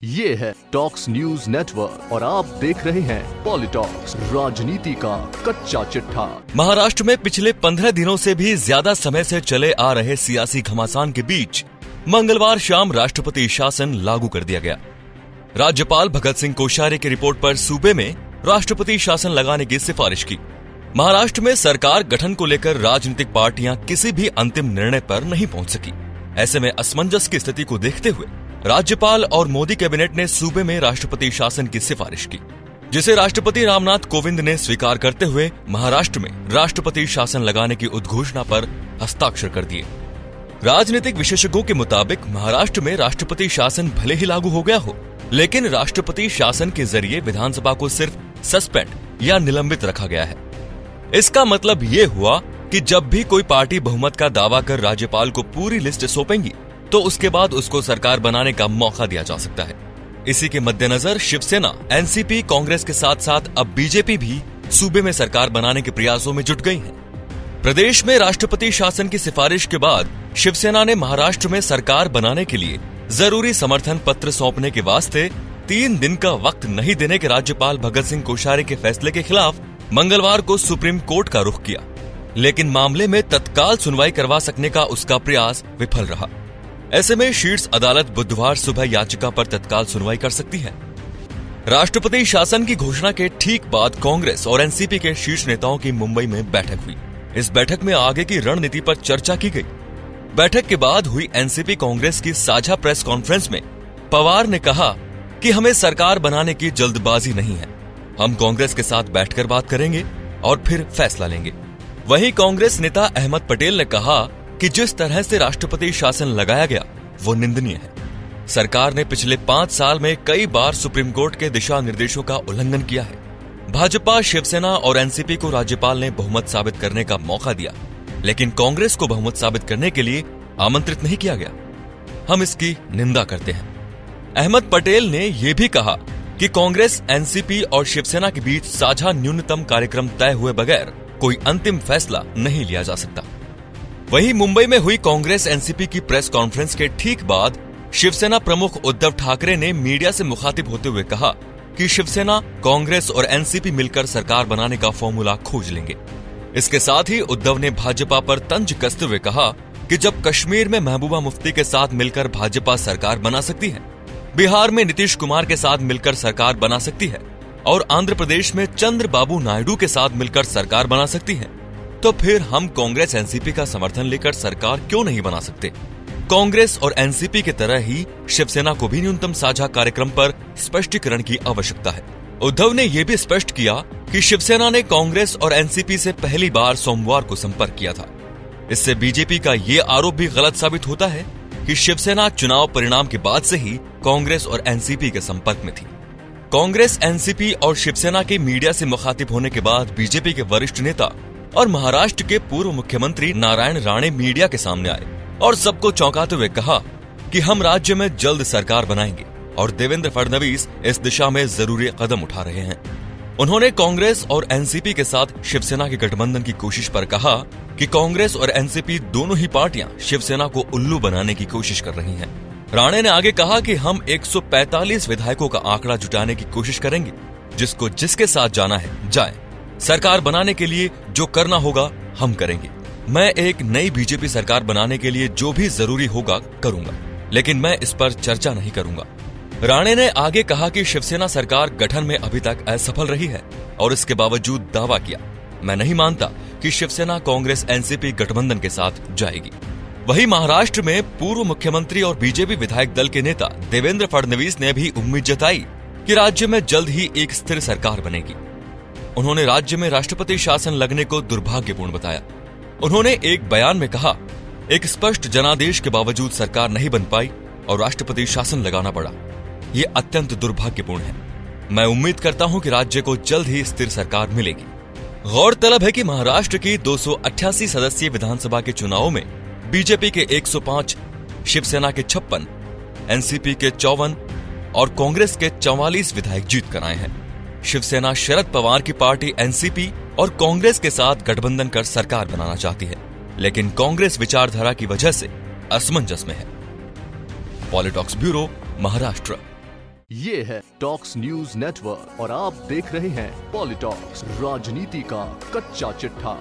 ये है talks news network और आप देख रहे हैं पॉलिटॉक्स, राजनीति का कच्चा चिट्ठा। महाराष्ट्र में पिछले 15 दिनों से भी ज्यादा समय से चले आ रहे सियासी घमासान के बीच मंगलवार शाम राष्ट्रपति शासन लागू कर दिया गया। राज्यपाल भगत सिंह कोश्यारी की रिपोर्ट पर सूबे में राष्ट्रपति शासन लगाने की सिफारिश की। महाराष्ट्र में सरकार गठन को लेकर राजनीतिक पार्टियां किसी भी अंतिम निर्णय पर नहीं पहुंच सकी। ऐसे में असमंजस की स्थिति को देखते हुए राज्यपाल और मोदी कैबिनेट ने सूबे में राष्ट्रपति शासन की सिफारिश की, जिसे राष्ट्रपति रामनाथ कोविंद ने स्वीकार करते हुए महाराष्ट्र में राष्ट्रपति शासन लगाने की उद्घोषणा पर हस्ताक्षर कर दिए। राजनीतिक विशेषज्ञों के मुताबिक महाराष्ट्र में राष्ट्रपति शासन भले ही लागू हो गया हो, लेकिन राष्ट्रपति शासन के जरिए विधानसभा को सिर्फ सस्पेंड या निलंबित रखा गया है। इसका मतलब ये हुआ कि जब भी कोई पार्टी बहुमत का दावा कर राज्यपाल को पूरी लिस्ट सौंपेगी तो उसके बाद उसको सरकार बनाने का मौका दिया जा सकता है। इसी के मद्देनजर शिवसेना, एनसीपी, कांग्रेस के साथ साथ अब बीजेपी भी सूबे में सरकार बनाने के प्रयासों में जुट गई है। प्रदेश में राष्ट्रपति शासन की सिफारिश के बाद शिवसेना ने महाराष्ट्र में सरकार बनाने के लिए जरूरी समर्थन पत्र सौंपने के वास्ते 3 दिन का वक्त नहीं देने के राज्यपाल भगत सिंह कोश्यारी के फैसले के खिलाफ मंगलवार को सुप्रीम कोर्ट का रुख किया, लेकिन मामले में तत्काल सुनवाई करवा सकने का उसका प्रयास विफल रहा। ऐसे में शीर्ष अदालत बुधवार सुबह याचिका पर तत्काल सुनवाई कर सकती है। राष्ट्रपति शासन की घोषणा के ठीक बाद कांग्रेस और एनसीपी के शीर्ष नेताओं की मुंबई में बैठक हुई। इस बैठक में आगे की रणनीति पर चर्चा की गई। बैठक के बाद हुई एनसीपी कांग्रेस की साझा प्रेस कॉन्फ्रेंस में पवार ने कहा कि हमें सरकार बनाने की जल्दबाजी नहीं है, हम कांग्रेस के साथ बैठकर बात करेंगे और फिर फैसला लेंगे। वहीं कांग्रेस नेता अहमद पटेल ने कहा कि जिस तरह से राष्ट्रपति शासन लगाया गया वो निंदनीय है। सरकार ने पिछले 5 साल में कई बार सुप्रीम कोर्ट के दिशा निर्देशों का उल्लंघन किया है। भाजपा, शिवसेना और एनसीपी को राज्यपाल ने बहुमत साबित करने का मौका दिया, लेकिन कांग्रेस को बहुमत साबित करने के लिए आमंत्रित नहीं किया गया। हम इसकी निंदा करते हैं। अहमद पटेल ने यह भी कहा कि कांग्रेस, एनसीपी और शिवसेना के बीच साझा न्यूनतम कार्यक्रम तय हुए बगैर कोई अंतिम फैसला नहीं लिया जा सकता। वहीं मुंबई में हुई कांग्रेस एनसीपी की प्रेस कॉन्फ्रेंस के ठीक बाद शिवसेना प्रमुख उद्धव ठाकरे ने मीडिया से मुखातिब होते हुए कहा कि शिवसेना, कांग्रेस और एनसीपी मिलकर सरकार बनाने का फॉर्मूला खोज लेंगे। इसके साथ ही उद्धव ने भाजपा पर तंज कसते हुए कहा कि जब कश्मीर में महबूबा मुफ्ती के साथ मिलकर भाजपा सरकार बना सकती है, बिहार में नीतीश कुमार के साथ मिलकर सरकार बना सकती है और आंध्र प्रदेश में चंद्रबाबू नायडू के साथ मिलकर सरकार बना सकती है, तो फिर हम कांग्रेस एनसीपी का समर्थन लेकर सरकार क्यों नहीं बना सकते। कांग्रेस और एनसीपी की तरह ही शिवसेना को भी न्यूनतम साझा कार्यक्रम पर स्पष्टीकरण की आवश्यकता है। उद्धव ने यह भी स्पष्ट किया कि शिवसेना ने कांग्रेस और एनसीपी से पहली बार सोमवार को संपर्क किया था। इससे बीजेपी का ये आरोप भी गलत साबित होता है कि शिवसेना चुनाव परिणाम के बाद से ही कांग्रेस और एनसीपी के संपर्क में थी। कांग्रेस, एनसीपी और शिवसेना के मीडिया से मुखातिब होने के बाद बीजेपी के वरिष्ठ नेता और महाराष्ट्र के पूर्व मुख्यमंत्री नारायण राणे मीडिया के सामने आए और सबको चौंकाते हुए कहा कि हम राज्य में जल्द सरकार बनाएंगे और देवेंद्र फडणवीस इस दिशा में जरूरी कदम उठा रहे हैं। उन्होंने कांग्रेस और एनसीपी के साथ शिवसेना के गठबंधन की कोशिश पर कहा कि कांग्रेस और एनसीपी दोनों ही पार्टियां शिवसेना को उल्लू बनाने की कोशिश कर रही हैं। राणे ने आगे कहा कि हम 145 विधायकों का आंकड़ा जुटाने की कोशिश करेंगे, जिसको जिसके साथ जाना है जाए। सरकार बनाने के लिए जो करना होगा हम करेंगे। मैं एक नई बीजेपी सरकार बनाने के लिए जो भी जरूरी होगा करूंगा, लेकिन मैं इस पर चर्चा नहीं करूंगा। राणे ने आगे कहा कि शिवसेना सरकार गठन में अभी तक असफल रही है और इसके बावजूद दावा किया, मैं नहीं मानता कि शिवसेना कांग्रेस एनसीपी गठबंधन के साथ जाएगी। वहीं महाराष्ट्र में पूर्व मुख्यमंत्री और बीजेपी विधायक दल के नेता देवेंद्र फडणवीस ने भी उम्मीद जताई कि राज्य में जल्द ही एक स्थिर सरकार बनेगी। उन्होंने राज्य में राष्ट्रपति शासन लगने को दुर्भाग्यपूर्ण बताया। उन्होंने एक बयान में कहा, एक स्पष्ट जनादेश के बावजूद सरकार नहीं बन पाई और राष्ट्रपति शासन लगाना पड़ा। ये अत्यंत दुर्भाग्यपूर्ण है। मैं उम्मीद करता हूं कि राज्य को जल्द ही स्थिर सरकार मिलेगी। गौरतलब है कि महाराष्ट्र की 288 सदस्यीय विधानसभा के चुनावों में बीजेपी के 105, शिवसेना के 56, एनसीपी के 54 और कांग्रेस के 44 विधायक जीत कर आए हैं। शिवसेना शरद पवार की पार्टी एनसीपी और कांग्रेस के साथ गठबंधन कर सरकार बनाना चाहती है, लेकिन कांग्रेस विचारधारा की वजह से असमंजस में है। पॉलिटॉक्स ब्यूरो, महाराष्ट्र। ये है टॉक्स न्यूज नेटवर्क और आप देख रहे हैं पॉलिटॉक्स, राजनीति का कच्चा चिट्ठा।